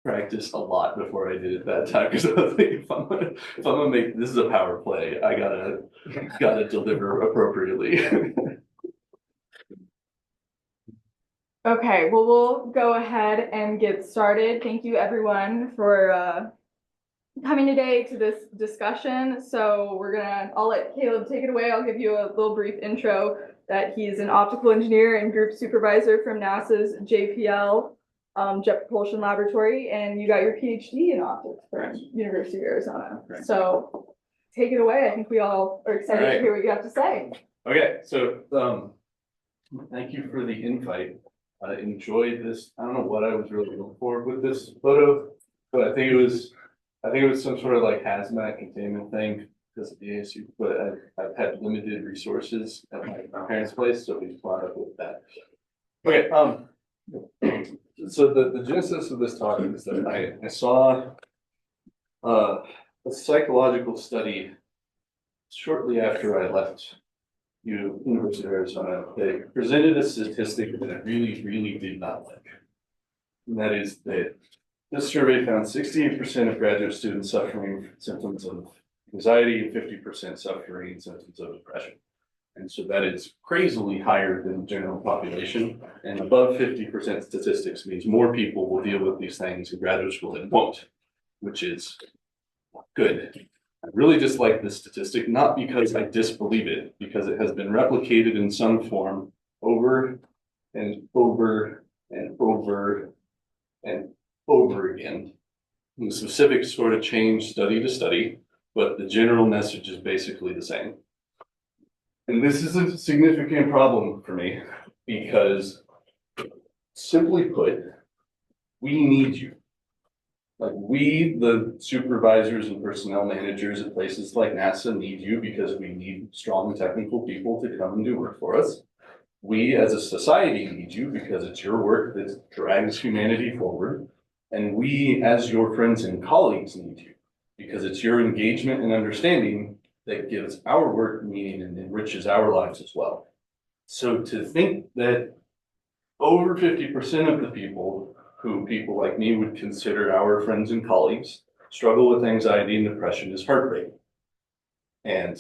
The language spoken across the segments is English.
practiced a lot before I did it that time because I was like, if I'm gonna make this is a power play, I gotta deliver appropriately. Okay, well, we'll go ahead and get started. Thank you, everyone, for coming today to this discussion. So I'll let Caleb take it away. I'll give you a little brief intro that he's an optical engineer and group supervisor from NASA's JPL Jet Propulsion Laboratory, and you got your PhD in optics from University of Arizona. Right. So take it away. I think we all are excited to hear what you have to say. Okay, so thank you for the invite. I enjoyed this. I don't know what I was really looking for with this photo, but I think it was some sort of like hazmat containment thing because of the ASU, but I've had limited resources at my parents' place, so we brought up with that. Okay, so the genesis of this talk is that I saw a psychological study shortly after I left University of Arizona. They presented a statistic that I really, really did not like. And that is that this survey found 68% of graduate students suffering from symptoms of anxiety and 50% suffering symptoms of depression. And so that is crazily higher than the general population. And above 50% statistics means more people will deal with these things in graduate school than won't, which is good. I really dislike this statistic, not because I disbelieve it, because it has been replicated in some form over and over and over and over again. And the specifics sort of change study to study, but the general message is basically the same. And this is a significant problem for me because, simply put, we need you. Like we, the supervisors and personnel managers at places like NASA, need you because we need strong technical people to come and do work for us. We as a society need you because it's your work that drags humanity forward. And we as your friends and colleagues need you because it's your engagement and understanding that gives our work meaning and enriches our lives as well. So to think that over 50% of the people who people like me would consider our friends and colleagues struggle with anxiety and depression is heartbreaking. And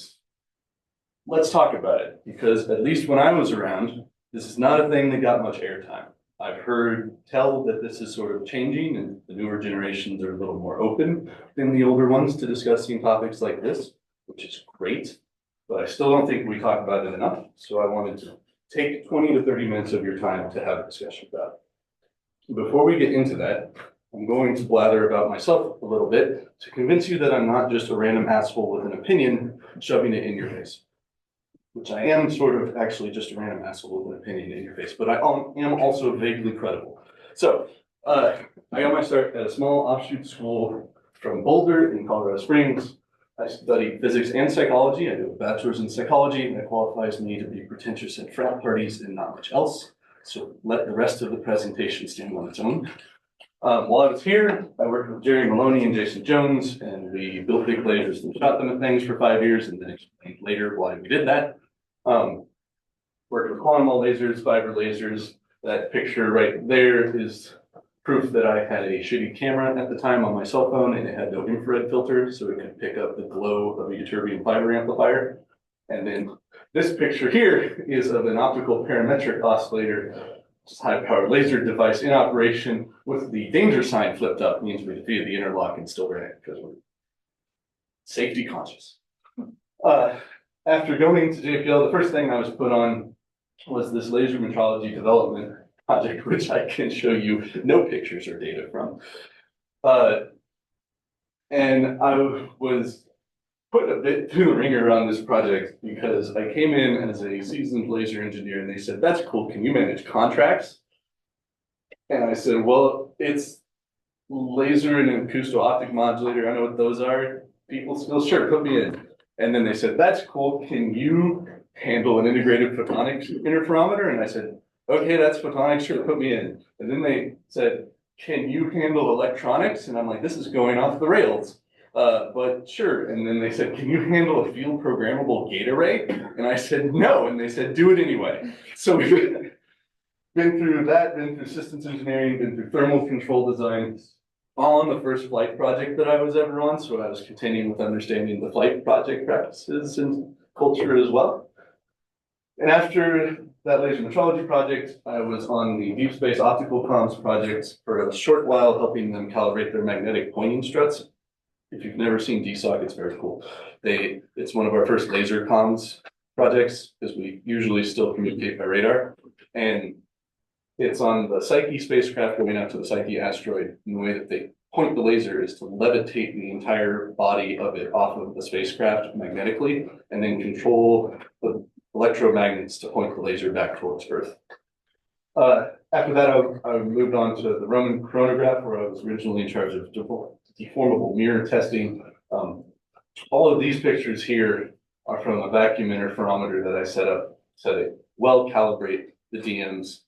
let's talk about it, because at least when I was around, this is not a thing that got much airtime. I've heard tell that this is sort of changing and the newer generations are a little more open than the older ones to discussing topics like this, which is great, but I still don't think we talk about it enough. So I wanted to take 20 to 30 minutes of your time to have a discussion about it. Before we get into that, I'm going to blather about myself a little bit to convince you that I'm not just a random asshole with an opinion shoving it in your face, which I am sort of actually just a random asshole with an opinion in your face, but I am also vaguely credible. So I got my start at a small offshoot school from Boulder in Colorado Springs. I studied physics and psychology. I do a bachelor's in psychology, and that qualifies me to be pretentious at frat parties and not much else. So let the rest of the presentation stand on its own. While I was here, I worked with Jerry Maloney and Jason Jones, and we built big lasers and shot them at things for 5 years, and then explained later why we did that. Worked with quantum lasers, fiber lasers. That picture right there is proof that I had a shitty camera at the time on my cell phone, and it had no infrared filter, so it could pick up the glow of a ytterbium fiber amplifier. And then this picture here is of an optical parametric oscillator, just high-powered laser device in operation with the danger sign flipped up. It means we defeated the interlock and still ran it because we're safety conscious. After going to JPL, the first thing I was put on was this laser metrology development project, which I can show you no pictures or data from. And I was put a bit through the ringer on this project because I came in as a seasoned laser engineer and they said, that's cool, can you manage contracts? And I said, well, it's laser and acousto-optic modulator, I know what those are. People still, sure, put me in. And then they said, that's cool, can you handle an integrated photonics interferometer? And I said, okay, that's photonics, sure, put me in. And then they said, can you handle electronics? And I'm like, this is going off the rails. But sure. And then they said, can you handle a field programmable gate array? And I said, no. And they said, do it anyway. So we've been through that, been through systems engineering, been through thermal control design, all on the first flight project that I was ever on, so I was continuing with understanding the flight project practices and culture as well. And after that laser metrology project, I was on the deep space optical comms project for a short while, helping them calibrate their magnetic pointing struts. If you've never seen DSOC, it's very cool. It's one of our first laser comms projects because we usually still communicate by radar. And it's on the Psyche spacecraft going out to the Psyche asteroid. And the way that they point the laser is to levitate the entire body of it off of the spacecraft magnetically and then control the electromagnets to point the laser back towards Earth. After that, I moved on to the Roman chronograph, where I was originally in charge of deformable mirror testing. All of these pictures here are from a vacuum interferometer that I set up to well calibrate the DMs.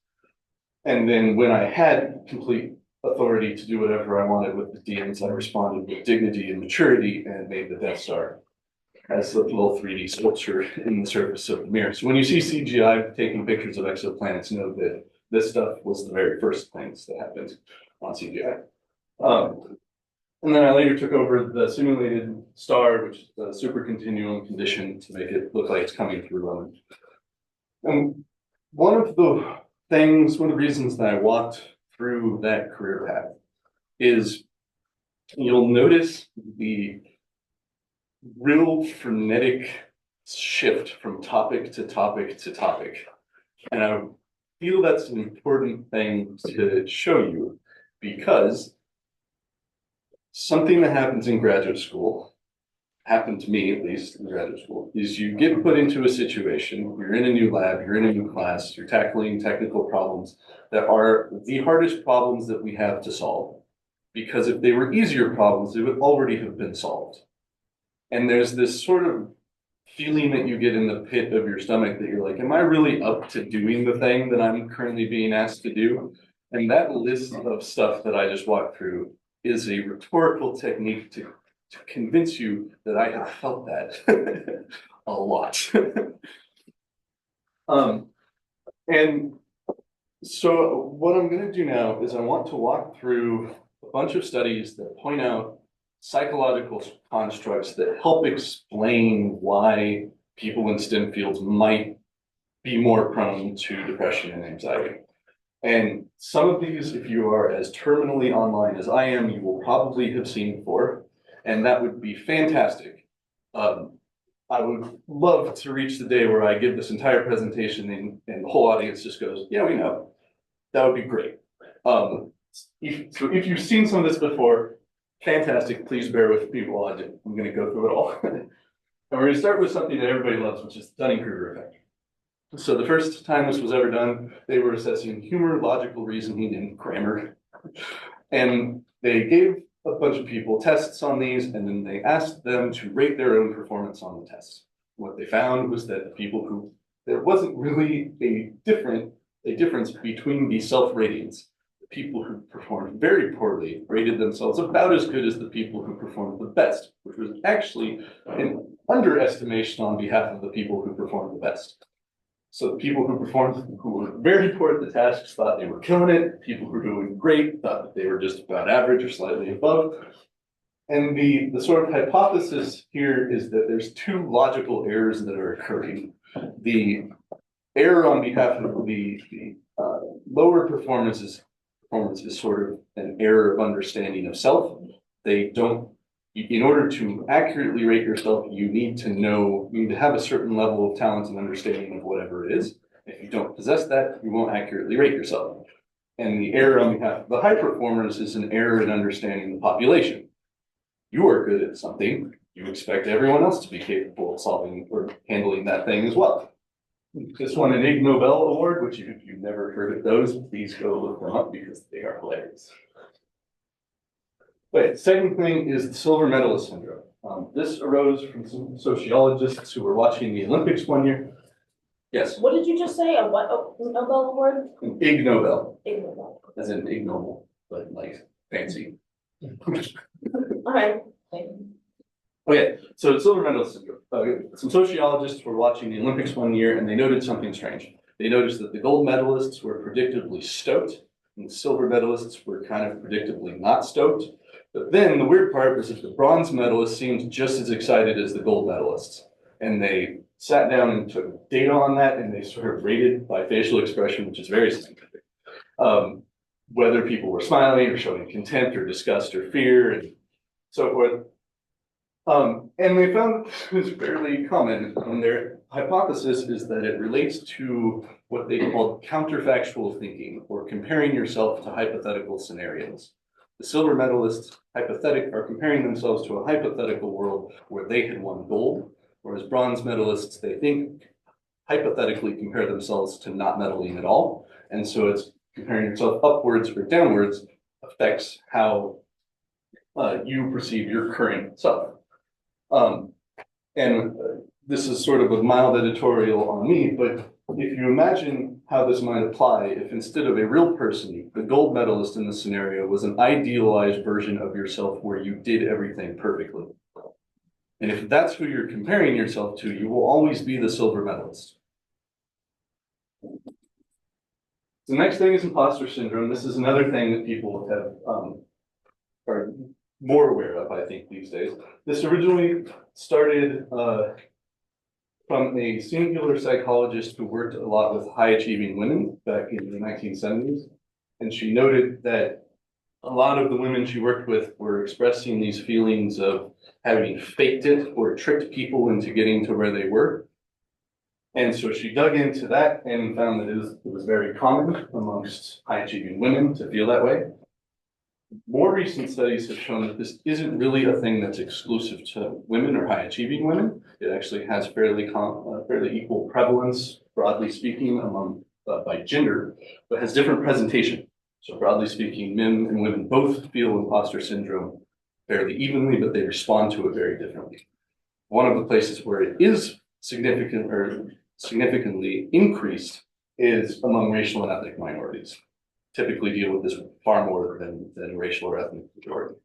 And then when I had complete authority to do whatever I wanted with the DMs, I responded with dignity and maturity and made the Death Star as a little 3D sculpture in the surface of the mirror. So when you see CGI taking pictures of exoplanets, know that this stuff was the very first things that happened on CGI. And then I later took over the simulated star, which is the super continuum condition to make it look like it's coming through. And one of the reasons that I walked through that career path is you'll notice the real frenetic shift from topic to topic to topic. And I feel that's an important thing to show you because something that happens in graduate school, happened to me at least in graduate school, is you get put into a situation, you're in a new lab, you're in a new class, you're tackling technical problems that are the hardest problems that we have to solve. Because if they were easier problems, they would already have been solved. And there's this sort of feeling that you get in the pit of your stomach that you're like, am I really up to doing the thing that I'm currently being asked to do? And that list of stuff that I just walked through is a rhetorical technique to convince you that I have felt that a lot. And so what I'm going to do now is I want to walk through a bunch of studies that point out psychological constructs that help explain why people in STEM fields might be more prone to depression and anxiety. And some of these, if you are as terminally online as I am, you will probably have seen before, and that would be fantastic. I would love to reach the day where I give this entire presentation and the whole audience just goes, yeah, we know. That would be great. So if you've seen some of this before, fantastic. Please bear with me while I'm going to go through it all. And we're going to start with something that everybody loves, which is the Dunning-Kruger effect. So the first time this was ever done, they were assessing humor, logical reasoning, and grammar. And they gave a bunch of people tests on these, and then they asked them to rate their own performance on the tests. What they found was that the people there wasn't really a difference between the self-ratings. The people who performed very poorly rated themselves about as good as the people who performed the best, which was actually an underestimation on behalf of the people who performed the best. So the people who were very poor at the tasks thought they were killing it. People who were doing great thought that they were just about average or slightly above. And the sort of hypothesis here is that there's two logical errors that are occurring. The error on behalf of the lower performance is sort of an error of understanding of self. In order to accurately rate yourself, you need to have a certain level of talent and understanding of whatever it is. If you don't possess that, you won't accurately rate yourself. And the error on behalf of the high performers is an error in understanding the population. You are good at something, you expect everyone else to be capable of solving or handling that thing as well. This won an Ig Nobel Award, which if you've never heard of those, please go look them up because they are hilarious. Wait, second thing is the silver medalist syndrome. This arose from some sociologists who were watching the Olympics one year. Yes. What did you just say? A what? Nobel Award? An Ig Nobel. Ig Nobel. As in ignoble, but like fancy. All right. Okay, so silver medalist syndrome. Some sociologists were watching the Olympics one year and they noted something strange. They noticed that the gold medalists were predictably stoked and the silver medalists were kind of predictably not stoked. But then the weird part was that the bronze medalists seemed just as excited as the gold medalists. And they sat down and took data on that, and they sort of rated by facial expression, which is very scientific, whether people were smiling or showing contempt or disgust or fear and so forth. And they found this was fairly common, and their hypothesis is that it relates to what they call counterfactual thinking, or comparing yourself to hypothetical scenarios. The silver medalists are comparing themselves to a hypothetical world where they had won gold, whereas bronze medalists, they think, hypothetically compare themselves to not medaling at all. And so it's comparing yourself upwards or downwards affects how you perceive your current self. And this is sort of a mild editorial on me, but if you imagine how this might apply, if instead of a real person, the gold medalist in the scenario was an idealized version of yourself where you did everything perfectly. And if that's who you're comparing yourself to, you will always be the silver medalist. The next thing is imposter syndrome. This is another thing that people have are more aware of, I think, these days. This originally started from a singular psychologist who worked a lot with high-achieving women back in the 1970s. And she noted that a lot of the women she worked with were expressing these feelings of having faked it or tricked people into getting to where they were. And so she dug into that and found that it was very common amongst high-achieving women to feel that way. More recent studies have shown that this isn't really a thing that's exclusive to women or high-achieving women. It actually has fairly equal prevalence, broadly speaking, among by gender, but has different presentation. So broadly speaking, men and women both feel imposter syndrome fairly evenly, but they respond to it very differently. One of the places where it is significantly increased is among racial and ethnic minorities. Typically deal with this far more than racial or ethnic majority.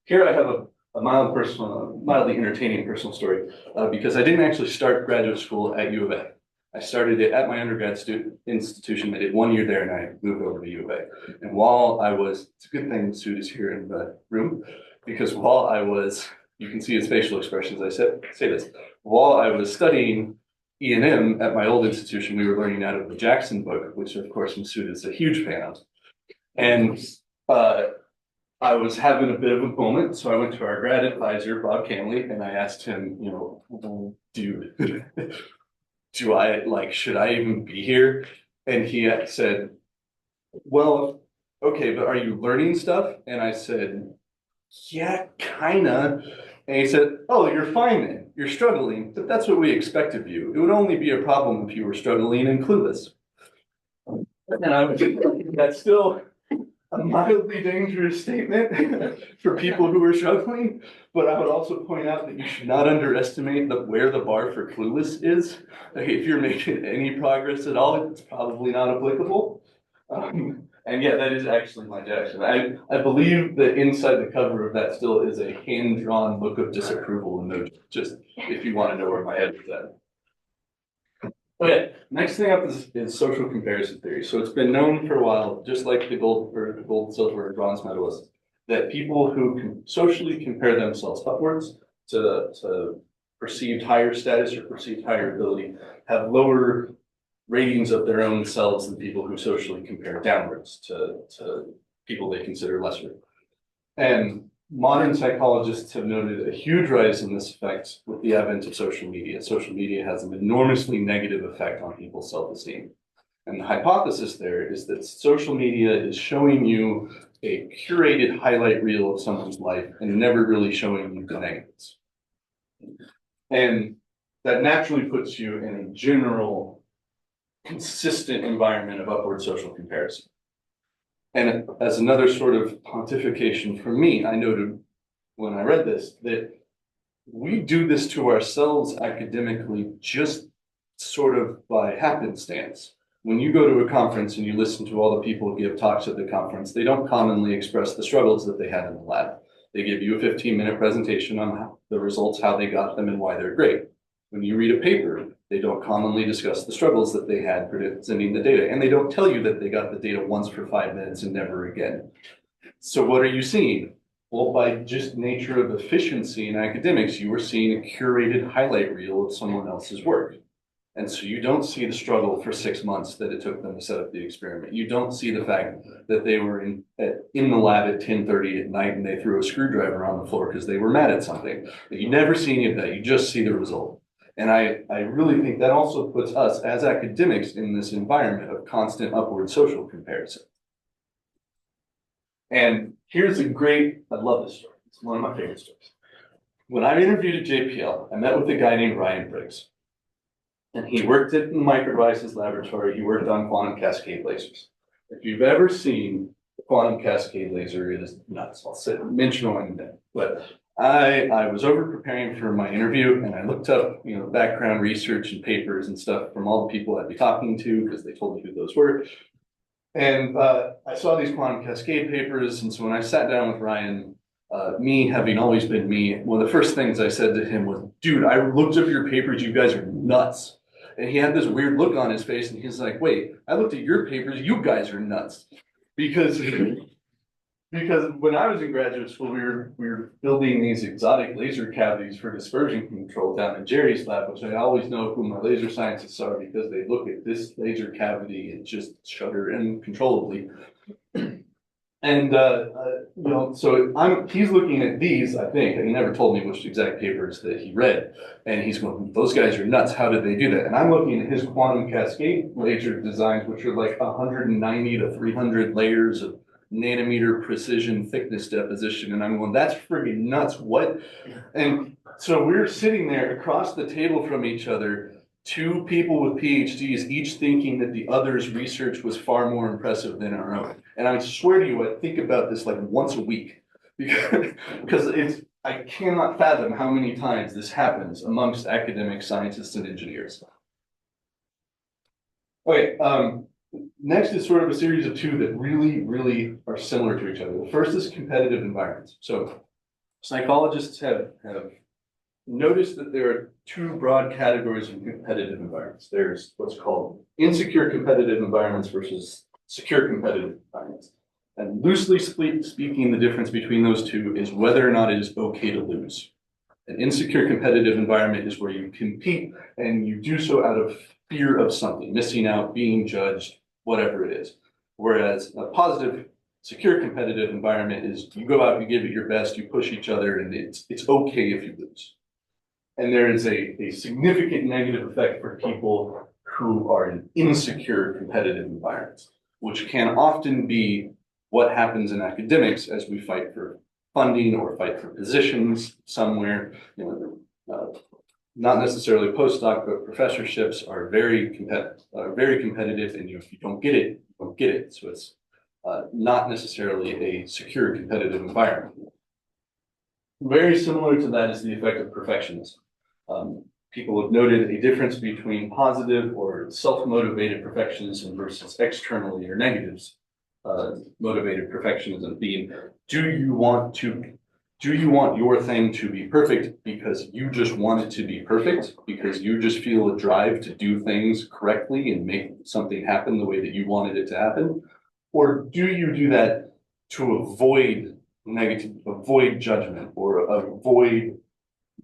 Here I have a mildly entertaining personal story because I didn't actually start graduate school at U of A. I started it at my undergrad institution. I did 1 year there and I moved over to U of A. And while I was, it's a good thing Sud is here in the room, because while I was, you can see his facial expressions, I say this, while I was studying E&M at my old institution, we were learning out of the Jackson book, which of course Masood is a huge fan of. And I was having a bit of a moment, so I went to our grad advisor, Bob Camley, and I asked him, you know, dude, should I even be here? And he said, well, okay, but are you learning stuff? And I said, yeah, kinda. And he said, oh, you're fine then. You're struggling, but that's what we expect of you. It would only be a problem if you were struggling and clueless. And I was that's still a mildly dangerous statement for people who are struggling, but I would also point out that you should not underestimate where the bar for clueless is. Like, if you're making any progress at all, it's probably not applicable. And yeah, that is actually my Jackson. I believe that inside the cover of that still is a hand-drawn look of disapproval emoji, just if you want to know where my head is at. Okay, next thing up is social comparison theory. So it's been known for a while, just like the gold, silver, and bronze medalists, that people who socially compare themselves upwards to perceived higher status or perceived higher ability have lower ratings of their own selves than people who socially compare downwards to people they consider lesser. And modern psychologists have noted a huge rise in this effect with the advent of social media. Social media has an enormously negative effect on people's self-esteem. And the hypothesis there is that social media is showing you a curated highlight reel of someone's life and never really showing you the negatives. And that naturally puts you in a general consistent environment of upward social comparison. And as another sort of pontification for me, I noted when I read this that we do this to ourselves academically just sort of by happenstance. When you go to a conference and you listen to all the people give talks at the conference, they don't commonly express the struggles that they had in the lab. They give you a 15-minute presentation on the results, how they got them, and why they're great. When you read a paper, they don't commonly discuss the struggles that they had presenting the data. And they don't tell you that they got the data once for 5 minutes and never again. So what are you seeing? Well, by just nature of efficiency in academics, you are seeing a curated highlight reel of someone else's work. And so you don't see the struggle for 6 months that it took them to set up the experiment. You don't see the fact that they were in the lab at 10:30 at night and they threw a screwdriver on the floor because they were mad at something. You never see any of that. You just see the result. And I really think that also puts us as academics in this environment of constant upward social comparison. And here's a great, I love this story. It's one of my favorite stories. When I interviewed at JPL, I met with a guy named Ryan Briggs. And he worked at the microdevices laboratory. He worked on quantum cascade lasers. If you've ever seen the quantum cascade laser, it is nuts. I'll mention one in a minute. But I was over preparing for my interview, and I looked up, background research and papers and stuff from all the people I'd be talking to because they told me who those were. And I saw these quantum cascade papers, and so when I sat down with Ryan, me having always been me, one of the first things I said to him was, "Dude, I looked up your papers. You guys are nuts." And he had this weird look on his face, and he's like, "Wait, I looked at your papers. You guys are nuts," because when I was in graduate school, we were building these exotic laser cavities for dispersion control down in Jerry's lab, which I always know who my laser scientists are because they look at this laser cavity and just shudder uncontrollably. And so he's looking at these, I think, and he never told me which exact papers that he read. And he's going, "Those guys are nuts. How did they do that?" And I'm looking at his quantum cascade laser designs, which are like 190 to 300 layers of nanometer precision thickness deposition. And I'm going, "That's friggin' nuts. What?" And so we're sitting there across the table from each other, two people with PhDs, each thinking that the other's research was far more impressive than our own. And I swear to you, I think about this like once a week because I cannot fathom how many times this happens amongst academic scientists and engineers. Okay, next is sort of a series of two that really, really are similar to each other. The first is competitive environments. So psychologists have noticed that there are two broad categories of competitive environments. There's what's called insecure competitive environments versus secure competitive environments. And loosely speaking, the difference between those two is whether or not it is okay to lose. An insecure competitive environment is where you compete and you do so out of fear of something, missing out, being judged, whatever it is. Whereas a positive, secure competitive environment is you go out, you give it your best, you push each other, and it's okay if you lose. And there is a significant negative effect for people who are in insecure competitive environments, which can often be what happens in academics as we fight for funding or fight for positions somewhere. Not necessarily postdoc, but professorships are very competitive, and if you don't get it, you don't get it. So it's not necessarily a secure competitive environment. Very similar to that is the effect of perfectionism. People have noted a difference between positive or self-motivated perfectionism versus externally or negatives motivated perfectionism being, do you want your thing to be perfect because you just want it to be perfect, because you just feel a drive to do things correctly and make something happen the way that you wanted it to happen? Or do you do that to avoid judgment or avoid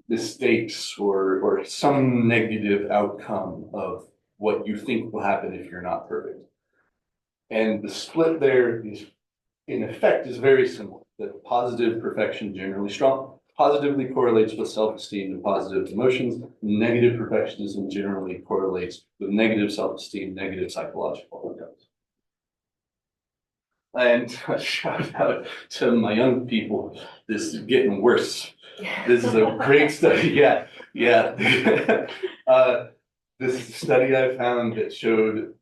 mistakes or some negative outcome of what you think will happen if you're not perfect? And the split there is, in effect, is very similar. That positive perfection generally positively correlates with self-esteem and positive emotions. Negative perfectionism generally correlates with negative self-esteem, negative psychological outcomes. And shout out to my young people. This is getting worse. This is a great study. Yeah. This study I found that showed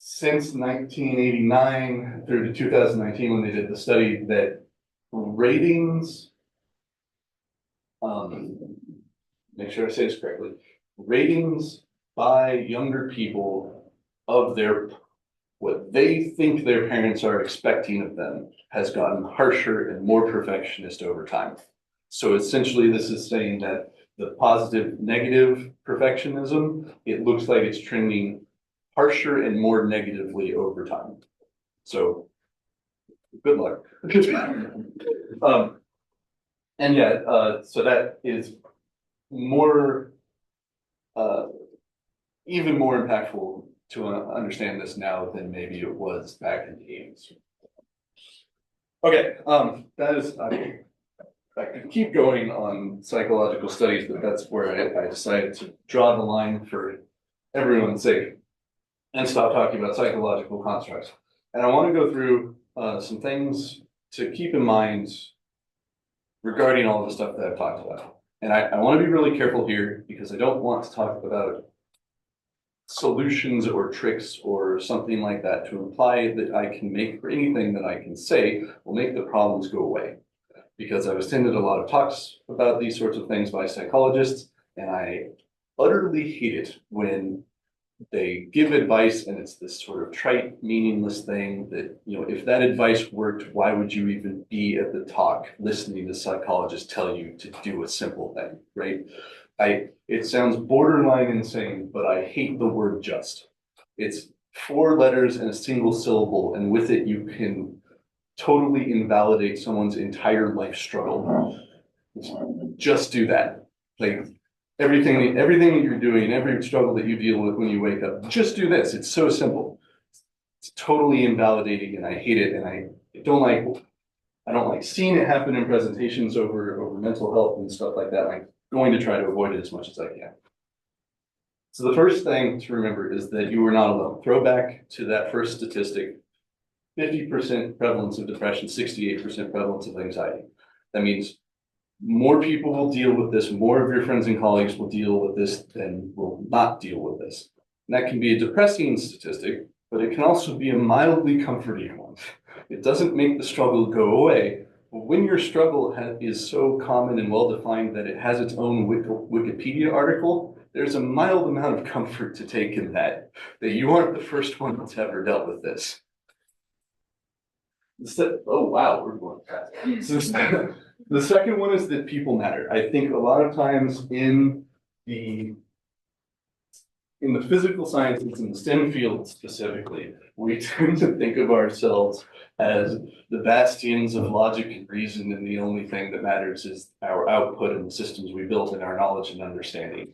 since 1989 through to 2019, when they did the study, that ratings, make sure I say this correctly, ratings by younger people of what they think their parents are expecting of them has gotten harsher and more perfectionist over time. So essentially, this is saying that the positive negative perfectionism, it looks like it's trending harsher and more negatively over time. So Good luck. And yeah, so that is more, even more impactful to understand this now than maybe it was back in the 80s. Okay, that is, I could keep going on psychological studies, but that's where I decided to draw the line for everyone's sake and stop talking about psychological constructs. And I want to go through some things to keep in mind regarding all the stuff that I've talked about. And I want to be really careful here because I don't want to talk about solutions or tricks or something like that to imply that I can make, or anything that I can say will make the problems go away. Because I've attended a lot of talks about these sorts of things by psychologists, and I utterly hate it when they give advice and it's this sort of trite, meaningless thing that, you know, if that advice worked, why would you even be at the talk listening to psychologists tell you to do a simple thing, right? It sounds borderline insane, but I hate the word just. It's 4 letters and a single syllable, and with it you can totally invalidate someone's entire life struggle. Just do that. Like everything that you're doing, every struggle that you deal with when you wake up, just do this. It's so simple. It's totally invalidating, and I hate it. And I don't like seeing it happen in presentations over mental health and stuff like that. I'm going to try to avoid it as much as I can. So the first thing to remember is that you are not alone. Throw back to that first statistic. 50% prevalence of depression, 68% prevalence of anxiety. That means more people will deal with this, more of your friends and colleagues will deal with this than will not deal with this. And that can be a depressing statistic, but it can also be a mildly comforting one. It doesn't make the struggle go away, but when your struggle is so common and well-defined that it has its own Wikipedia article, there's a mild amount of comfort to take in that you aren't the first one that's ever dealt with this. Oh wow, we're going fast. So the second one is that people matter. I think a lot of times in the physical sciences, in the STEM field specifically, we tend to think of ourselves as the bastions of logic and reason, and the only thing that matters is our output and the systems we built and our knowledge and understanding.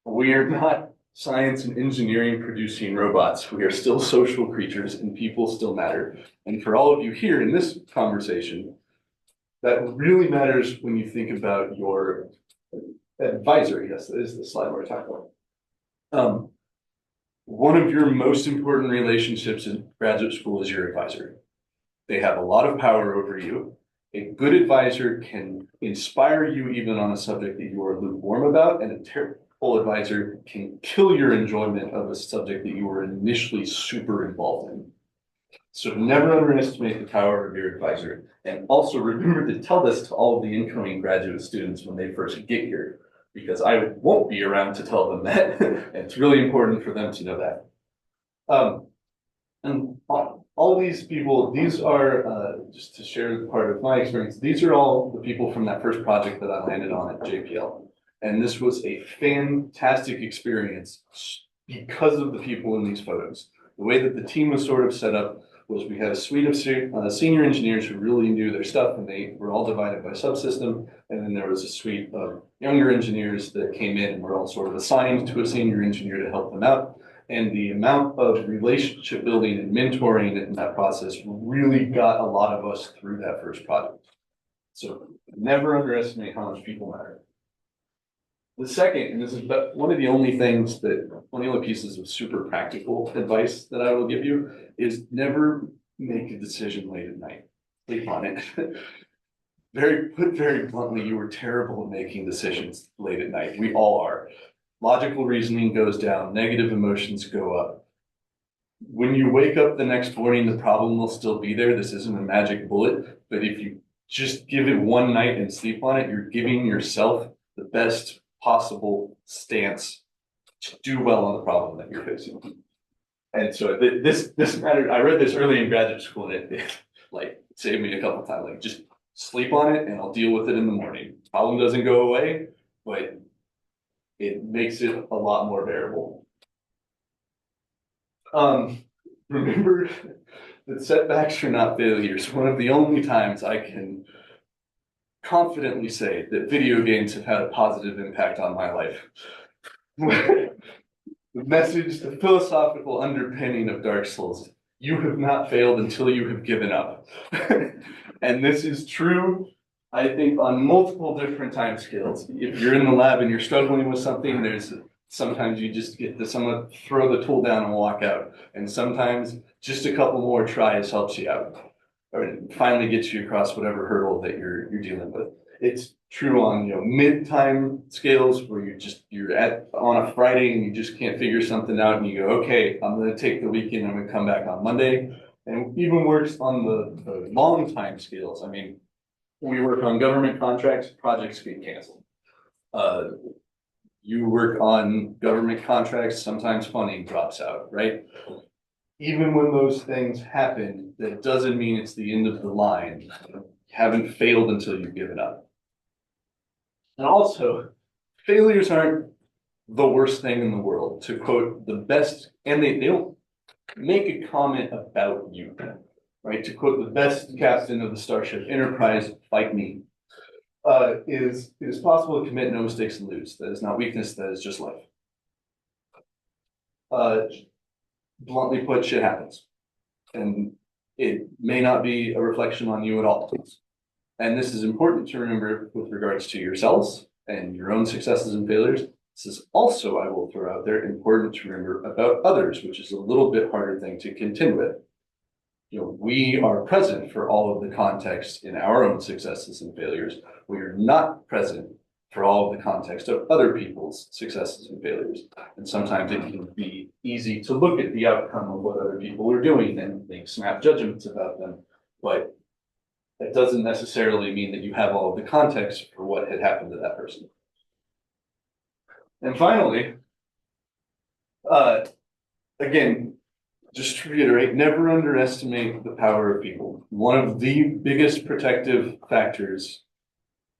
We are not science and engineering producing robots. We are still social creatures, and people still matter. And for all of you here in this conversation, that really matters when you think about your advisor. Yes, that is the slide we're talking about. One of your most important relationships in graduate school is your advisor. They have a lot of power over you. A good advisor can inspire you even on a subject that you are lukewarm about, and a terrible advisor can kill your enjoyment of a subject that you were initially super involved in. So never underestimate the power of your advisor. And also remember to tell this to all of the incoming graduate students when they first get here, because I won't be around to tell them that. And it's really important for them to know that. And all these people, these are, just to share part of my experience, these are all the people from that first project that I landed on at JPL. And this was a fantastic experience because of the people in these photos. The way that the team was sort of set up was we had a suite of senior engineers who really knew their stuff, and they were all divided by subsystem. And then there was a suite of younger engineers that came in and were all sort of assigned to a senior engineer to help them out. And the amount of relationship building and mentoring in that process really got a lot of us through that first project. So never underestimate how much people matter. The second, and this is one of the only pieces of super practical advice that I will give you, is never make a decision late at night. Sleep on it. Put very bluntly, you were terrible at making decisions late at night. We all are. Logical reasoning goes down, negative emotions go up. When you wake up the next morning, the problem will still be there. This isn't a magic bullet, but if you just give it one night and sleep on it, you're giving yourself the best possible stance to do well on the problem that you're facing. And so this mattered. I read this early in graduate school, and it like saved me a couple times. Like, just sleep on it and I'll deal with it in the morning. Problem doesn't go away, but it makes it a lot more bearable. Remember that setbacks are not failures. One of the only times I can confidently say that video games have had a positive impact on my life. The message, the philosophical underpinning of Dark Souls: you have not failed until you have given up. And this is true, I think, on multiple different time scales. If you're in the lab and you're struggling with something, sometimes you just get to someone throw the tool down and walk out. And sometimes just a couple more tries helps you out, or finally gets you across whatever hurdle that you're dealing with. It's true on, mid-time scales where you're on a Friday and you just can't figure something out and you go, okay, I'm going to take the weekend, I'm going to come back on Monday. And even works on the long time scales. I mean, we work on government contracts, projects get canceled. You work on government contracts, sometimes funding drops out, right? Even when those things happen, that doesn't mean it's the end of the line. You haven't failed until you've given up. And also, failures aren't the worst thing in the world. To quote the best, and they don't make a comment about you, right? To quote the best captain of the Starship Enterprise, fight me. It is possible to commit no mistakes and lose. That is not weakness, that is just life. Bluntly put, shit happens. And it may not be a reflection on you at all. And this is important to remember with regards to yourselves and your own successes and failures. This is also, I will throw out there, important to remember about others, which is a little bit harder thing to contend with. We are present for all of the context in our own successes and failures. We are not present for all of the context of other people's successes and failures. And sometimes it can be easy to look at the outcome of what other people are doing and make snap judgments about them. But that doesn't necessarily mean that you have all of the context for what had happened to that person. And finally, again, just to reiterate, never underestimate the power of people. One of the biggest protective factors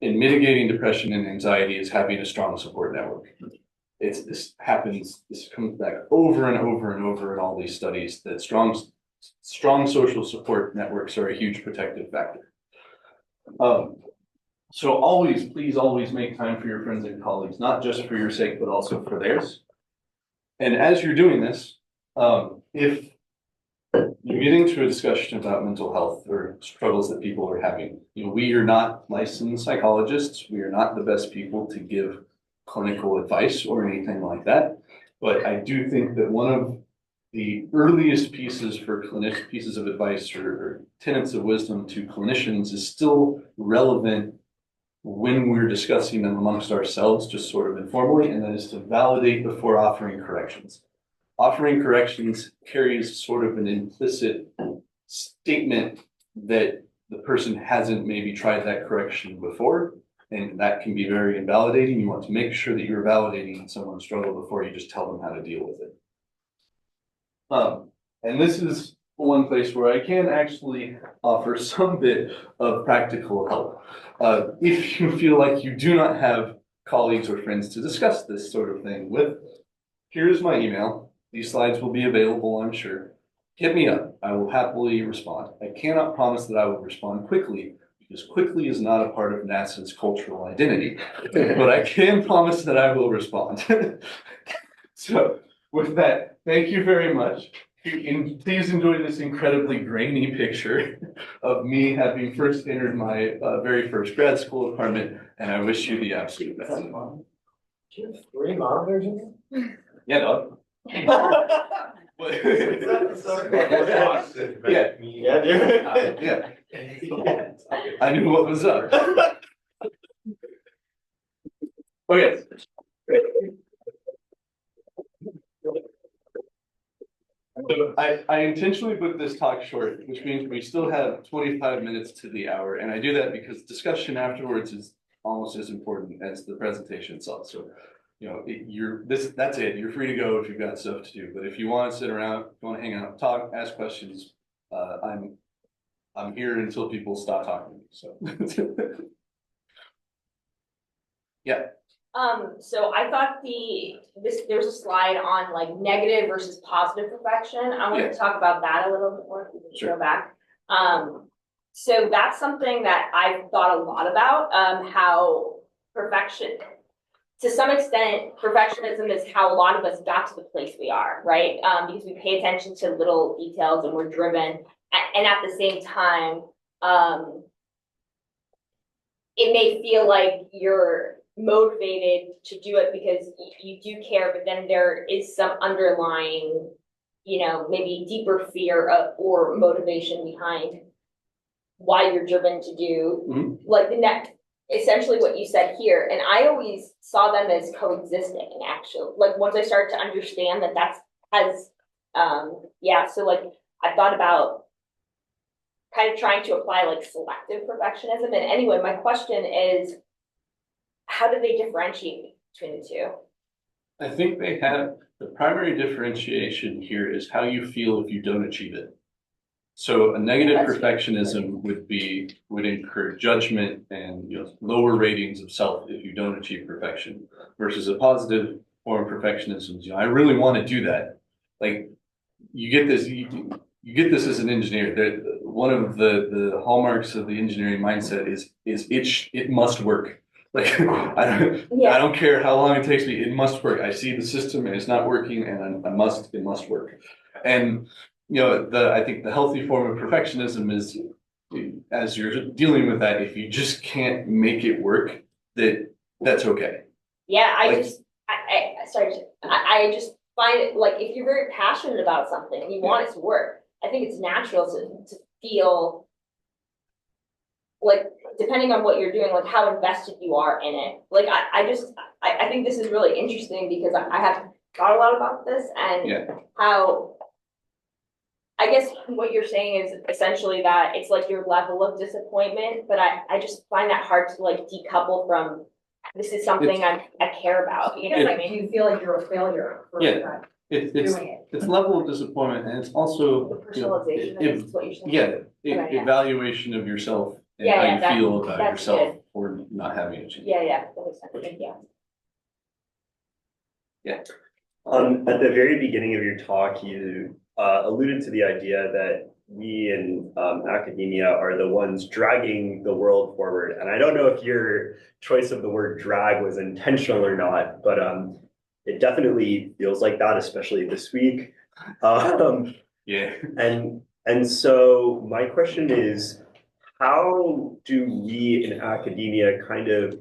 in mitigating depression and anxiety is having a strong support network. This comes back over and over and over in all these studies, that strong social support networks are a huge protective factor. So please always make time for your friends and colleagues, not just for your sake, but also for theirs. And as you're doing this, if you get into a discussion about mental health or struggles that people are having, we are not licensed psychologists. We are not the best people to give clinical advice or anything like that. But I do think that one of the earliest pieces of advice or tenets of wisdom to clinicians is still relevant when we're discussing them amongst ourselves, just sort of informally, and that is to validate before offering corrections. Offering corrections carries sort of an implicit statement that the person hasn't maybe tried that correction before, and that can be very invalidating. You want to make sure that you're validating someone's struggle before you just tell them how to deal with it. And this is one place where I can actually offer some bit of practical help. If you feel like you do not have colleagues or friends to discuss this sort of thing with, here's my email. These slides will be available, I'm sure. Hit me up. I will happily respond. I cannot promise that I will respond quickly, because quickly is not a part of NASA's cultural identity, but I can promise that I will respond. So with that, thank you very much. Please enjoy this incredibly grainy picture of me having first entered my very first grad school apartment, and I wish you the absolute best. Do you have 3 monitors in there? Yeah, dog. Yeah, dude. Yeah. I knew what was up. Okay. So I intentionally put this talk short, which means we still have 25 minutes to the hour, and I do that because discussion afterwards is almost as important as the presentation itself. So, that's it. You're free to go if you've got stuff to do. But if you want to sit around, if you want to hang out, talk, ask questions, I'm here until people stop talking to me. So, yeah. So I thought there's a slide on like negative versus positive perfection. I want to talk about that a little bit more if we can Sure. go back. So that's something that I've thought a lot about, how perfection, to some extent, perfectionism is how a lot of us got to the place we are, right? Because we pay attention to little details and we're driven, and at the same time, it may feel like you're motivated to do it because you do care, but then there is some underlying, maybe deeper fear of, or motivation behind why you're driven to do like the next, essentially what you said here. And I always saw them as coexisting, actually. Like once I started to understand that that's as, so like I thought about kind of trying to apply like selective perfectionism. And anyway, my question is, how do they differentiate between the two? I think they have the primary differentiation here is how you feel if you don't achieve it. So a negative perfectionism would incur judgment and lower ratings of self if you don't achieve perfection, versus a positive form of perfectionism. I really want to do that. Like you get this, you get this as an engineer. One of the hallmarks of the engineering mindset is it must work. Like I don't care how long it takes me, it must work. I see the system and it's not working, and it must work. And I think the healthy form of perfectionism is, as you're dealing with that, if you just can't make it work, that's okay. Yeah, I just find it like if you're very passionate about something and you want it to work, I think it's natural to feel like, depending on what you're doing, like how invested you are in it. Like I think this is really interesting because I have thought a lot about this and how I guess what you're saying is essentially that it's like your level of disappointment, but I just find that hard to like decouple from this is something I care about. You know what I mean? Do you feel like you're a failure for doing it? It's level of disappointment, and it's also The personalization is what you're saying. Evaluation of yourself and how you feel about yourself for not having achieved. Yeah, that makes sense. Yeah. At the very beginning of your talk, you alluded to the idea that we in academia are the ones dragging the world forward. And I don't know if your choice of the word drag was intentional or not, but it definitely feels like that, especially this week. And so my question is, how do we in academia kind of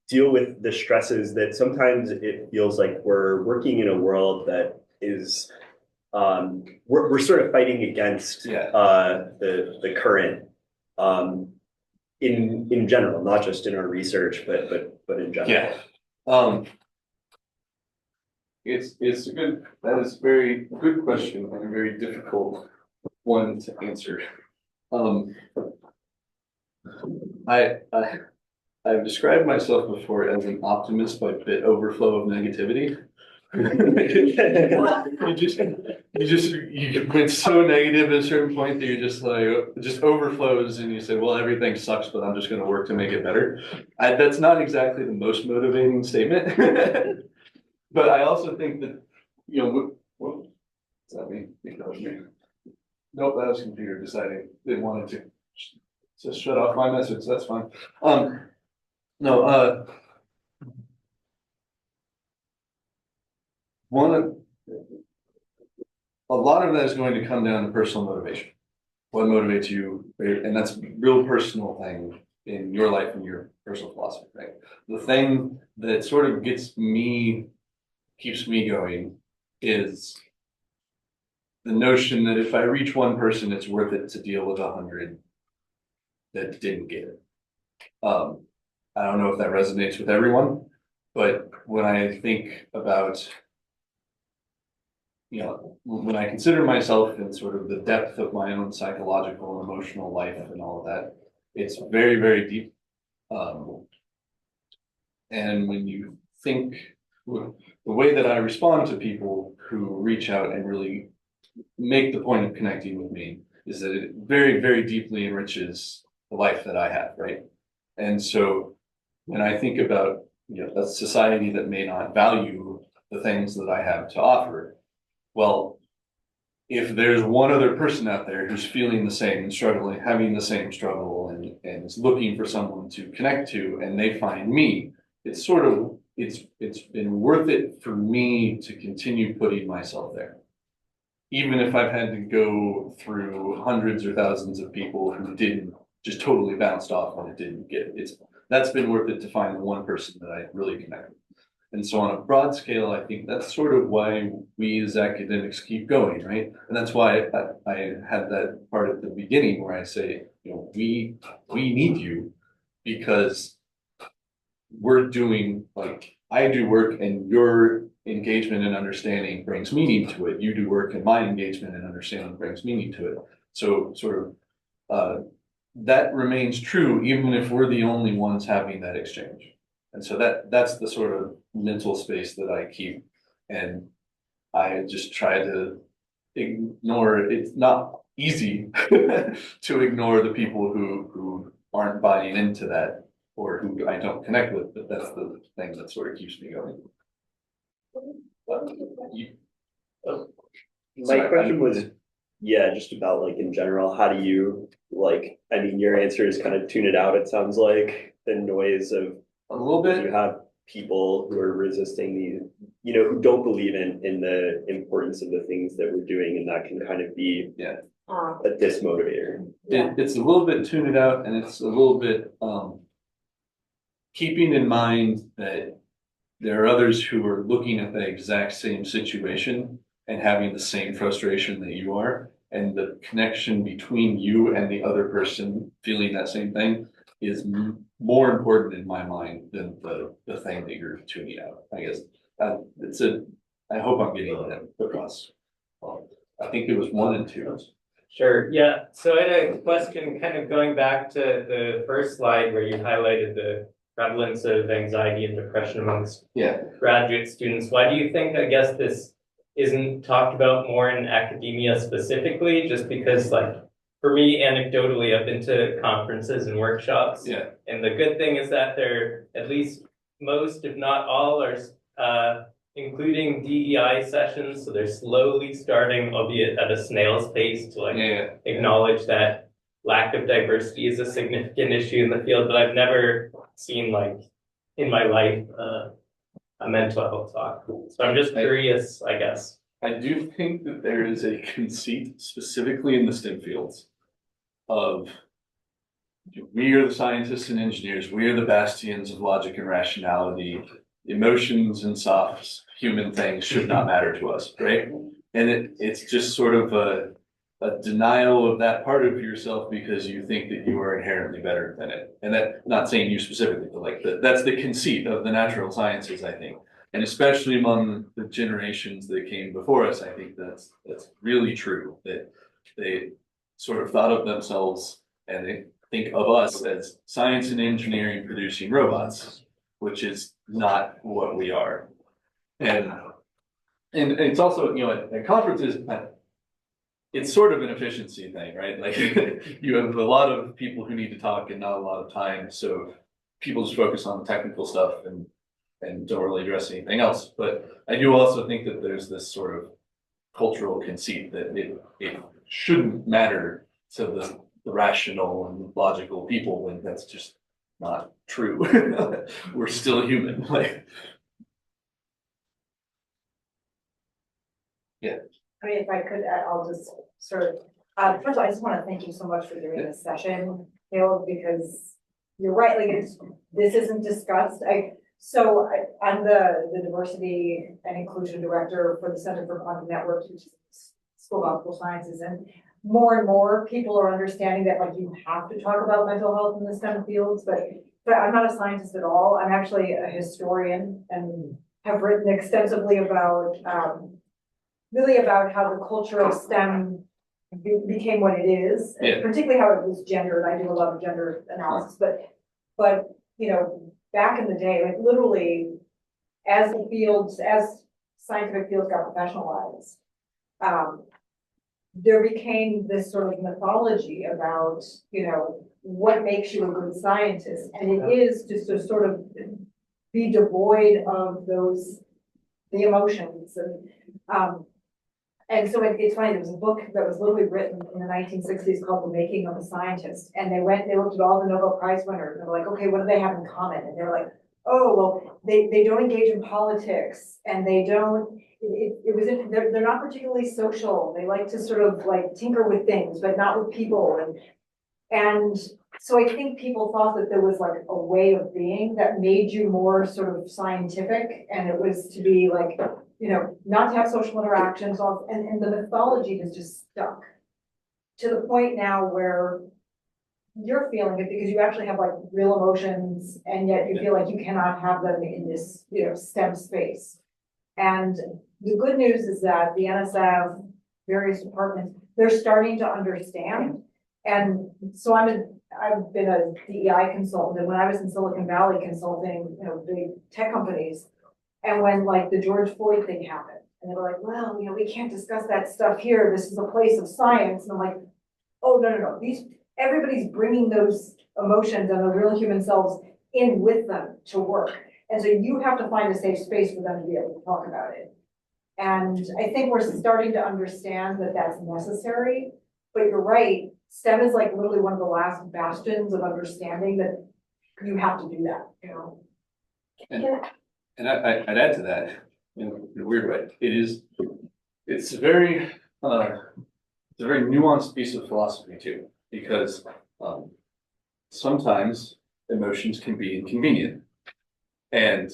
deal with the stresses that sometimes it feels like we're working in a world that is we're sort of fighting against the current in general, not just in our research, but in general. Yeah. It's a that is a very good question and a very difficult one to answer. I've described myself before as an optimist by bit overflow of negativity. You went so negative at a certain point that you're just like, it just overflows and you say, well, everything sucks, but I'm just going to work to make it better. That's not exactly the most motivating statement. But I also think that, what's that mean? Nope, that was a computer deciding they wanted to just shut off my message. That's fine. A lot of that is going to come down to personal motivation. What motivates you, and that's a real personal thing in your life and your personal philosophy, right? The thing that sort of keeps me going is the notion that if I reach one person, it's worth it to deal with 100 that didn't get it. I don't know if that resonates with everyone, but when I think about, when I consider myself in sort of the depth of my own psychological and emotional life and all of that, it's very, very deep. And when you think, the way that I respond to people who reach out and really make the point of connecting with me is that it very, very deeply enriches the life that I have, right? And so when I think about a society that may not value the things that I have to offer. Well, if there's one other person out there who's feeling the same and struggling, having the same struggle and is looking for someone to connect to, and they find me, it's been worth it for me to continue putting myself there. Even if I've had to go through hundreds or thousands of people who didn't, just totally bounced off when it didn't get, that's been worth it to find the one person that I really connect with. And so on a broad scale, I think that's sort of why we as academics keep going, right? And that's why I had that part at the beginning where I say, we need you, because we're doing, like, I do work and your engagement and understanding brings meaning to it. You do work and my engagement and understanding brings meaning to it. So sort of that remains true even if we're the only ones having that exchange. And so that's the sort of mental space that I keep. And I just try to ignore, it's not easy to ignore the people who aren't buying into that or who I don't connect with, but that's the thing that sort of keeps me going. My question was, yeah, just about like in general, how do you like, I mean, your answer is kind of tune it out, it sounds like, the noise of a little bit. You have people who are resisting these, who don't believe in the importance of the things that we're doing, and that can kind of be a dismotivator. It's a little bit tune it out, and it's a little bit keeping in mind that there are others who are looking at the exact same situation and having the same frustration that you are, and the connection between you and the other person feeling that same thing is more important in my mind than the thing that you're tuning out. I guess I hope I'm getting that across. I think it was 1 and 2. Sure. Yeah. So I had a question kind of going back to the first slide where you highlighted the prevalence of anxiety and depression amongst graduate students. Why do you think, I guess, this isn't talked about more in academia specifically? Just because, like, for me, anecdotally, I've been to conferences and workshops. Yeah. And the good thing is that they're, at least most, if not all, are including DEI sessions. So they're slowly starting, albeit at a snail's pace, to acknowledge that lack of diversity is a significant issue in the field. But I've never seen, like, in my life, a mental health talk. So I'm just curious, I guess. I do think that there is a conceit, specifically in the STEM fields, of we are the scientists and engineers, we are the bastions of logic and rationality. Emotions and soft human things should not matter to us, right? And it's just sort of a denial of that part of yourself because you think that you are inherently better than it. And that, not saying you specifically, but like that's the conceit of the natural sciences, I think. And especially among the generations that came before us, I think that's really true, that they sort of thought of themselves and they think of us as science and engineering producing robots, which is not what we are. And it's also, at conferences, it's sort of an efficiency thing, right? Like you have a lot of people who need to talk and not a lot of time. So people just focus on technical stuff and don't really address anything else. But I do also think that there's this sort of cultural conceit that it shouldn't matter to the rational and logical people when that's just not true. We're still human. Like, yeah. I mean, if I could, I'll just sort of, first of all, I just want to thank you so much for doing this session, Caleb, because you're right, like this isn't discussed. I'm the diversity and inclusion director for the Center for Quantum Networks, which is School of Optical Sciences, and more people are understanding that like you have to talk about mental health in the STEM fields, but I'm not a scientist at all. I'm actually a historian and have written extensively about really about how the culture of STEM became what it is, and particularly how it was gendered. I do a lot of gender analysis, but back in the day, like literally, as scientific fields got professionalized, there became this sort of mythology about what makes you a good scientist, and it is just a sort of be devoid of the emotions and so it's funny, there was a book that was literally written in the 1960s called The Making of a Scientist. And they looked at all the Nobel Prize winners and they were like, okay, what do they have in common? And they were like, oh, well, they don't engage in politics and they don't, they're not particularly social. They like to sort of like tinker with things, but not with people. And so I think people thought that there was like a way of being that made you more sort of scientific, and it was to be like, you know, not to have social interactions, and the mythology has just stuck to the point now where you're feeling it because you actually have like real emotions, and yet you feel like you cannot have them in this, you know, STEM space. And the good news is that the NSF, various departments, they're starting to understand. And so I've been a DEI consultant, and when I was in Silicon Valley consulting, you know, big tech companies, and when like the George Floyd thing happened, and they were like, well, you know, we can't discuss that stuff here. This is a place of science. And I'm like, oh, no. Everybody's bringing those emotions and the real human selves in with them to work. And so you have to find a safe space for them to be able to talk about it. And I think we're starting to understand that that's necessary, but you're right. STEM is like literally one of the last bastions of understanding that you have to do that, you know? And I'd add to that in a weird way. It's a very nuanced piece of philosophy too, because sometimes emotions can be inconvenient. And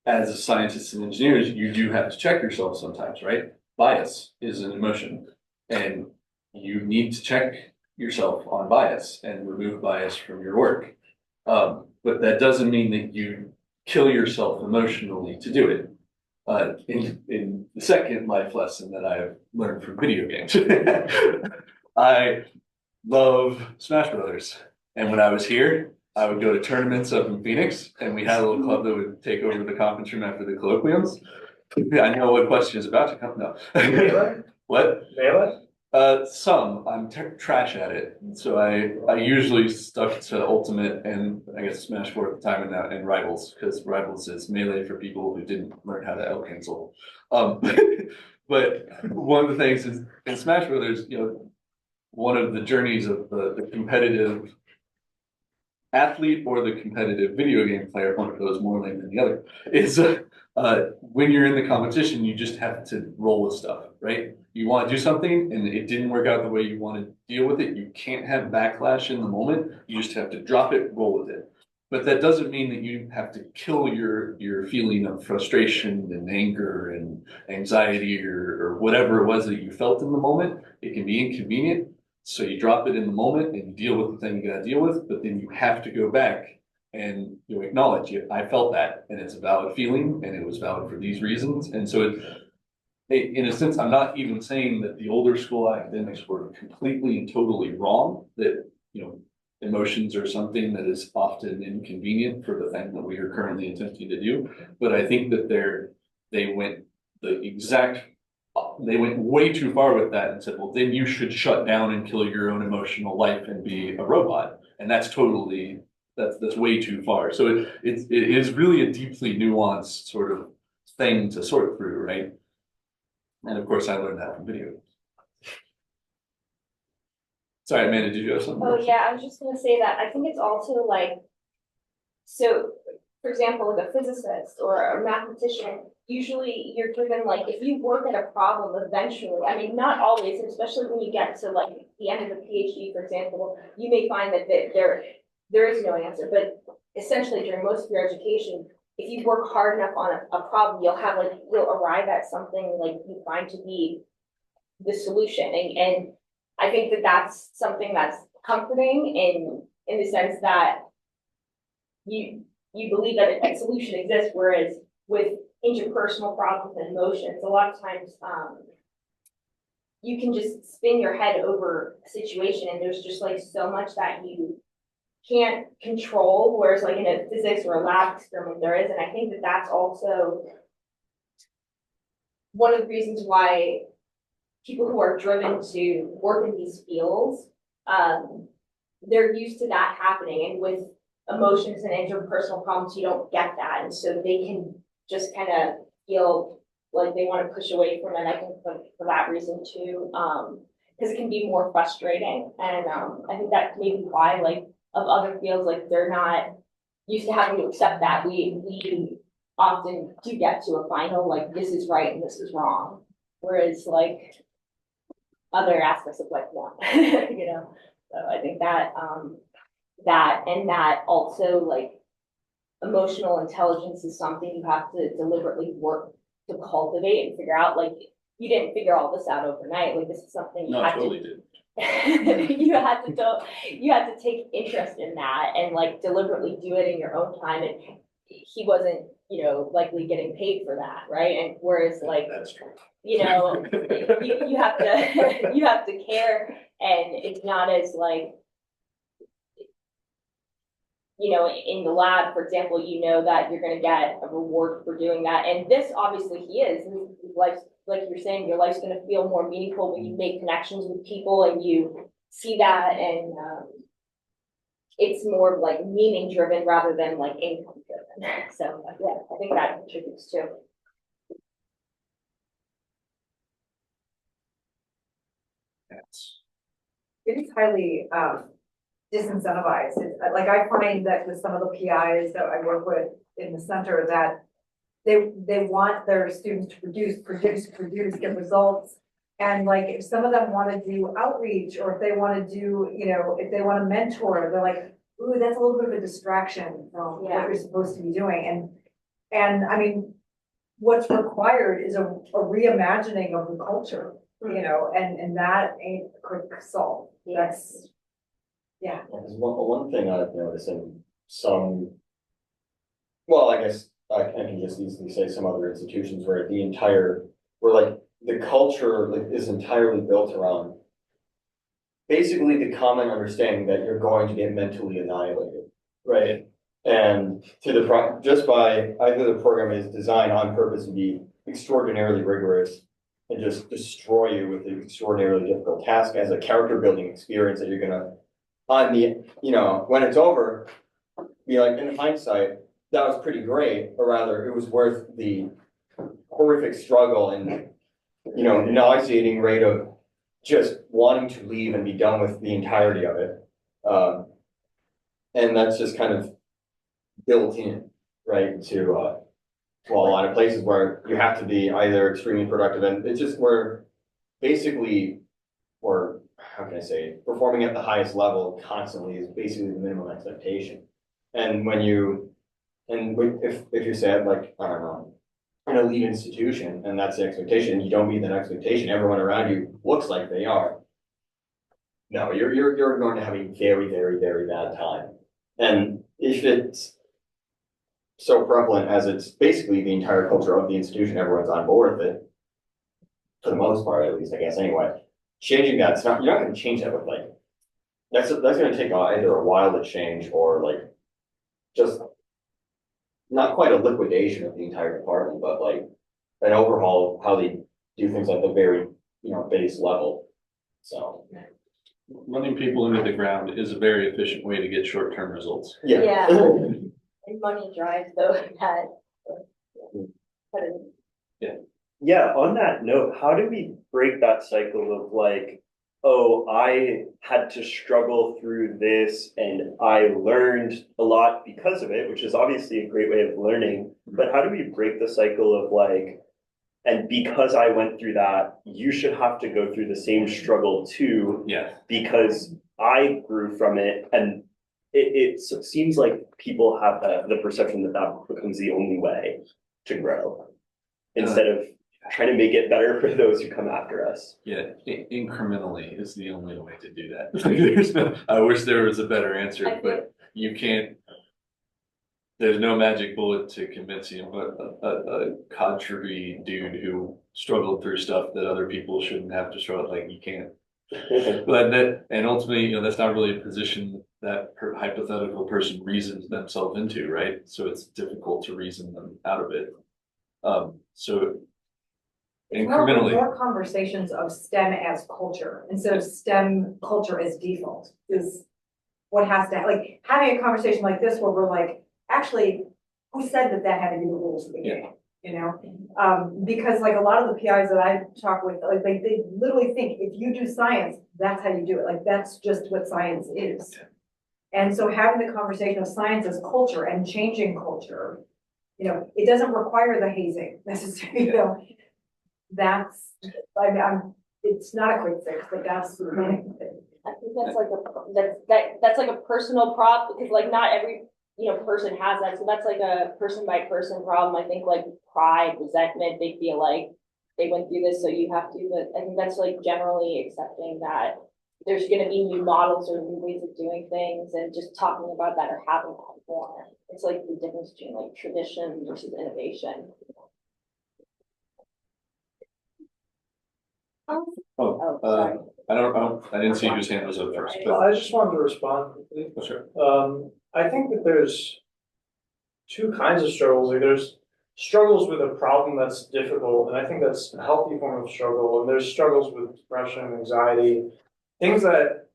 as a scientist and engineers, you do have to check yourself sometimes, right? Bias is an emotion, and you need to check yourself on bias and remove bias from your work. But that doesn't mean that you kill yourself emotionally to do it. In the second life lesson that I've learned from video games, I love Smash Brothers. And when I was here, I would go to tournaments up in Phoenix, and we had a little club that would take over the conference room after the colloquiums. I know what question is about to come. No. Melee? What? Melee? Some. I'm trash at it. So I usually stuck to Ultimate and I guess Smash 4 at the time and Rivals, because Rivals is melee for people who didn't learn how to L cancel. But one of the things is in Smash Brothers, you know, one of the journeys of the competitive athlete or the competitive video game player, one of those more lame than the other, is when you're in the competition, you just have to roll with stuff, right? You want to do something and it didn't work out the way you want to deal with it. You can't have backlash in the moment. You just have to drop it, roll with it. But that doesn't mean that you have to kill your feeling of frustration and anger and anxiety or whatever it was that you felt in the moment. It can be inconvenient. So you drop it in the moment and you deal with the thing you got to deal with, but then you have to go back and you acknowledge it. I felt that, and it's a valid feeling, and it was valid for these reasons. And so in a sense, I'm not even saying that the older school academics were completely and totally wrong, that, you know, emotions are something that is often inconvenient for the thing that we are currently attempting to do. But I think that they went way too far with that and said, well, then you should shut down and kill your own emotional life and be a robot. And that's way too far. So it is really a deeply nuanced sort of thing to sort through, right? And of course I learned that from video games. Sorry, Amanda, did you have something? Oh yeah, I was just gonna say that I think it's also like, so for example, like a physicist or a mathematician, usually you're given like, if you work at a problem eventually, I mean, not always, especially when you get to like the end of a PhD, for example, you may find that there is no answer, but essentially during most of your education, if you work hard enough on a problem, you'll arrive at something like you find to be the solution. And I think that that's something that's comforting in the sense that you believe that a solution exists, whereas with interpersonal problems and emotions, a lot of times you can just spin your head over a situation and there's just like so much that you can't control, whereas like in a physics or a lab experiment there is. And I think that that's also one of the reasons why people who are driven to work in these fields, they're used to that happening. And with emotions and interpersonal problems, you don't get that, and so they can just kind of feel like they want to push away from it. I think for that reason too, because it can be more frustrating, and I think that may be why, like, of other fields, like, they're not used to having to accept that. We often do get to a final, like, this is right and this is wrong, whereas like other aspects of life won't, you know. So I think that that also, like, emotional intelligence is something you have to deliberately work to cultivate and figure out. Like, you didn't figure all this out overnight. Like, this is something you No, had totally to did. you had to take interest in that and, like, deliberately do it in your own time. And he wasn't, you know, likely getting paid for that, right? And whereas, like, That's true. you know, you have to you have to care, and it's not as, like, you know, in the lab, for example, you know that you're going to get a reward for doing that. And this, obviously, he is. His life's, like you're saying, your life's going to feel more meaningful when you make connections with people and you see that. And it's more like meaning driven rather than like income driven. So, yeah, I think that contributes too. Yes. It is highly disincentivized. Like, I find that with some of the PIs that I work with in the center, that they want their students to produce, get results. And like, if some of them want to do outreach, or if they want to do, you know, if they want to mentor, they're like, ooh, that's a little bit of a distraction from what you're supposed to be doing. And I mean, what's required is a reimagining of the culture, you know, and that ain't a quick solve. That's, yeah. Because one thing I've noticed in some, well, I guess I can just easily say some other institutions where like the culture, like, is entirely built around basically the common understanding that you're going to get mentally annihilated, right? And just by either the program is designed on purpose to be extraordinarily rigorous and just destroy you with an extraordinarily difficult task as a character building experience that you're gonna, on the, you know, when it's over, be like, in hindsight, that was pretty great, or rather, it was worth the horrific struggle and, you know, nauseating rate of just wanting to leave and be done with the entirety of it. And that's just kind of built in, right, to a lot of places where you have to be either extremely productive, and it's just where basically, or how can I say, performing at the highest level constantly is basically the minimum expectation. And if you said, like, I don't know, an elite institution, and that's the expectation, you don't meet that expectation, everyone around you looks like they are. No, you're going to have a very, very, very bad time. And if it's so prevalent as it's basically the entire culture of the institution, everyone's on board with it, for the most part, at least, I guess, anyway. Changing that, you're not going to change that with, like, that's going to take either a while to change, or like just not quite a liquidation of the entire department, but like an overhaul of how they do things at the very, you know, base level. So Running people into the ground is a very efficient way to get short-term results. Yeah. And money drives that. Yeah, on that note, how do we break that cycle of like, oh, I had to struggle through this and I learned a lot because of it, which is obviously a great way of learning, but how do we break the cycle of like, and because I went through that, you should have to go through the same struggle too, Yeah. because I grew from it. And it seems like people have the perception that that becomes the only way to grow, instead of trying to make it better for those who come after us. Yeah, incrementally is the only way to do that. There's no, I wish there was a better answer, but you can't. There's no magic bullet to convince you. But a contrary dude who struggled through stuff that other people shouldn't have to struggle, like, you can't. But that, and ultimately, you know, that's not really a position that hypothetical person reasons themselves into, right? So it's difficult to reason them out of it. So incrementally, more conversations of STEM as culture instead of STEM culture as default is what has to, like, having a conversation like this where we're like, actually, who said that that had to be the rules of the game? You know, because like a lot of the PIs that I talk with, like they literally think if you do science, that's how you do it. Like that's just what science is. And so having the conversation of science as culture and changing culture, you know, it doesn't require the hazing necessarily, you know. That's, it's not a quick fix, but that's the main thing. I think that's like that's like a personal problem, because like not every, you know, person has that, so that's like a person by person problem. I think like pride, resentment, they feel like they went through this, so you have to, but I think that's like generally accepting that there's gonna be new models or new ways of doing things, and just talking about that or having that more. It's like the difference between like tradition versus innovation. Sorry. I didn't see whose hand was up first, but I just wanted to respond quickly. sure. I think that there's two kinds of struggles. Like there's struggles with a problem that's difficult, and I think that's a healthy form of struggle. And there's struggles with depression, anxiety, things that,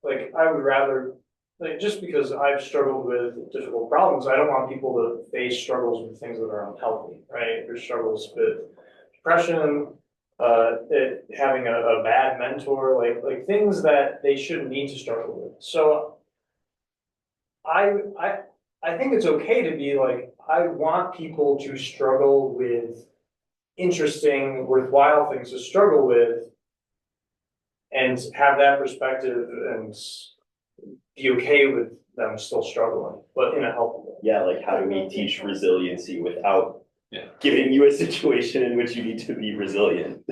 like, I would rather, like, just because I've struggled with difficult problems, I don't want people to face struggles with things that are unhealthy, right? There's struggles with depression, having a bad mentor, like things that they shouldn't need to struggle with. So I think it's okay to be like, I want people to struggle with interesting, worthwhile things to struggle with, and have that perspective and be okay with them still struggling, but in a healthy way. Yeah, like how do we teach resiliency without Yeah. giving you a situation in which you need to be resilient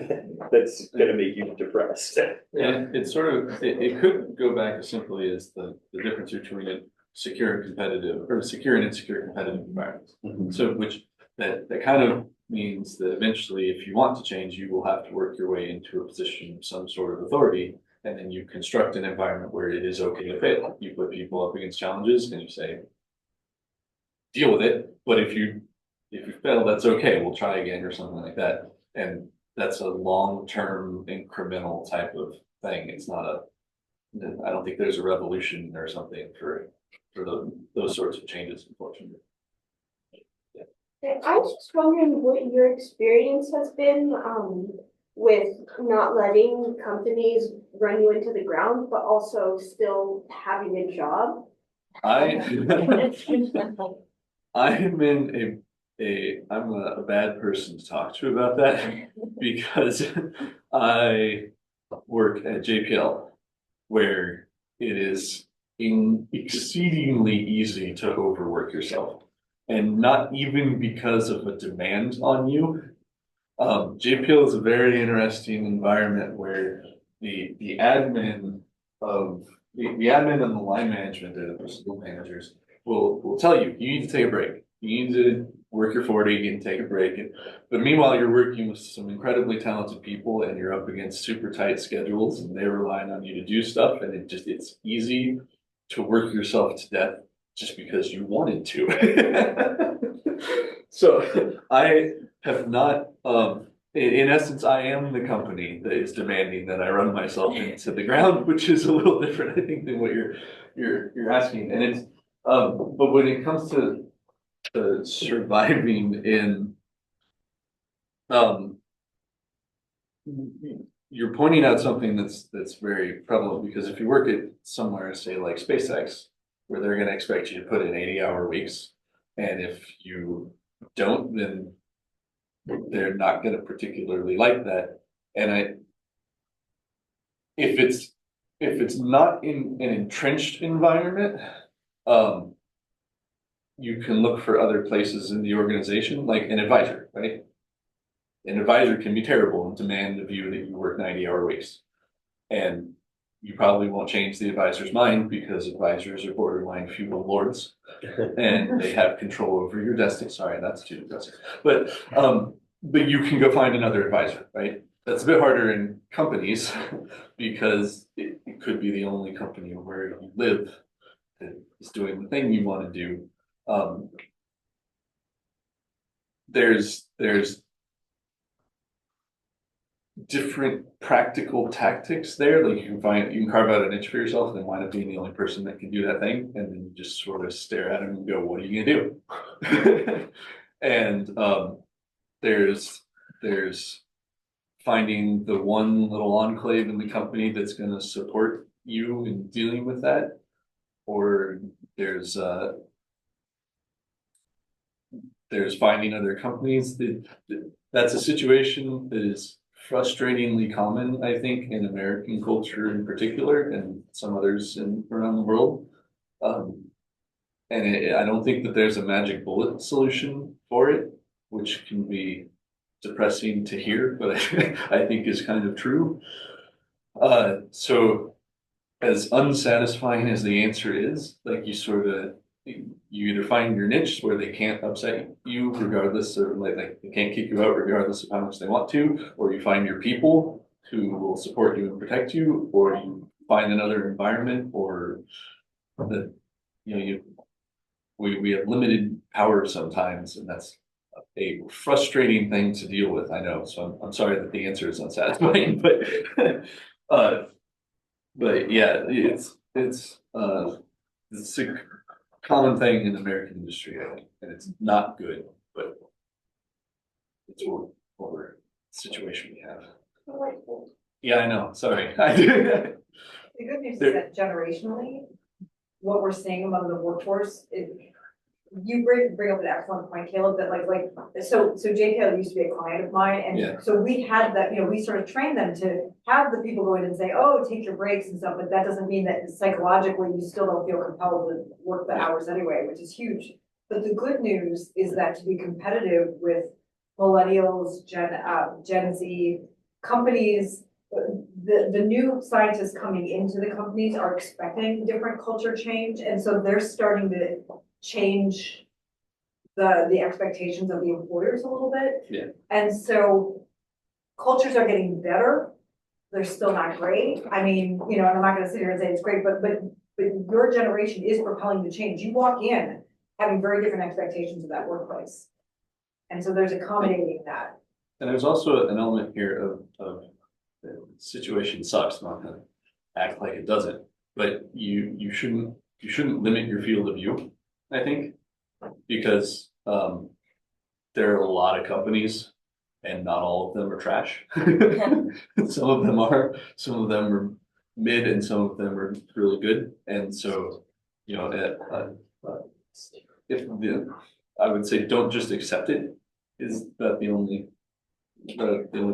that's gonna make you depressed. And it's sort of, it could go back as simply as the difference between a secure and competitive, or secure and insecure competitive environments. So which that kind of means that eventually, if you want to change, you will have to work your way into a position of some sort of authority, and then you construct an environment where it is okay to fail. You put people up against challenges and you say, deal with it, but if you fail, that's okay, we'll try again or something like that. And that's a long-term incremental type of thing. It's not I don't think there's a revolution or something for those sorts of changes, unfortunately. I was just wondering what your experience has been with not letting companies run you into the ground, but also still having a job. I'm a bad person to talk to about that because I work at JPL, where it is exceedingly easy to overwork yourself, and not even because of a demand on you. JPL is a very interesting environment where the admin and the line management, or the school managers, will tell you need to take a break. You need to work your 40 and take a break. But meanwhile, you're working with some incredibly talented people, and you're up against super tight schedules, and they're relying on you to do stuff. And it's easy to work yourself to death just because you wanted to. So I have not, in essence, I am the company that is demanding that I run myself into the ground, which is a little different, I think, than what you're asking. And it's, but when it comes to surviving in, you're pointing out something that's very prevalent, because if you work at somewhere, say like SpaceX, where they're going to expect you to put in 80-hour weeks, and if you don't, then they're not going to particularly like that. And if it's not in an entrenched environment, you can look for other places in the organization, like an advisor, right? An advisor can be terrible and demand of you that you work 90-hour weeks. And you probably won't change the advisor's mind, because advisors are borderline feudal lords and they have control over your destiny. Sorry, that's too depressing. But you can go find another advisor, right? That's a bit harder in companies because it could be the only company where you live that is doing the thing you want to do. different practical tactics there. Like you can carve out a niche for yourself and then wind up being the only person that can do that thing. And then you just sort of stare at them and go, what are you gonna do? And there's finding the one little enclave in the company that's gonna support you in dealing with that. Or there's finding other companies that's a situation that is frustratingly common, I think, in American culture in particular, and some others around the world. And I don't think that there's a magic bullet solution for it, which can be depressing to hear, but I think is kind of true. So as unsatisfying as the answer is, like you either find your niche where they can't upset you regardless, or like they can't kick you out regardless of how much they want to, or you find your people who will support you and protect you, or you find another environment, or that we have limited power sometimes, and that's a frustrating thing to deal with. I know, so I'm sorry that the answer is unsatisfying, but yeah, it's a common thing in the American industry, I think, and it's not good, but it's what we're situation we have. Yeah, I know. Sorry. The good news is that generationally, what we're seeing among the workforce, you bring up an excellent point, Caleb, that so JKL used to be a client of mine, and so we had that, we sort of trained them to have the people go in and say, oh, take your breaks and stuff, but that doesn't mean that psychologically you still don't feel compelled to work the hours anyway, which is huge. But the good news is that to be competitive with millennials, Gen Z, companies, the new scientists coming into the companies are expecting different culture change, and so they're starting to change the expectations of the employers a little bit. Yeah. And so cultures are getting better. They're still not great. I mean, and I'm not gonna sit here and say it's great, but your generation is propelling the change. You walk in having very different expectations of that workplace. And so there's accommodating that. And there's also an element here of the situation sucks, not to act like it doesn't, but you shouldn't limit your field of view, I think, because there are a lot of companies and not all of them are trash. Some of them are mid and some of them are really good. And so, I would say don't just accept it. Is that the only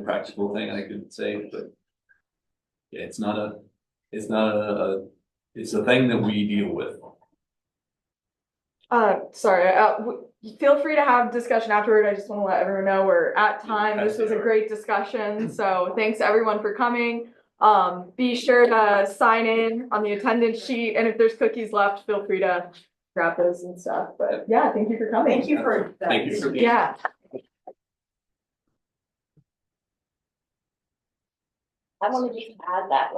practical thing I could say? But yeah, it's a thing that we deal with. Sorry, feel free to have discussion afterward. I just want to let everyone know we're at time. This was a great discussion. So thanks everyone for coming. Be sure to sign in on the attendance sheet. And if there's cookies left, feel free to grab those and stuff. But yeah, thank you for coming. Thank you for that. Thank you for being Yeah. I want to just add that,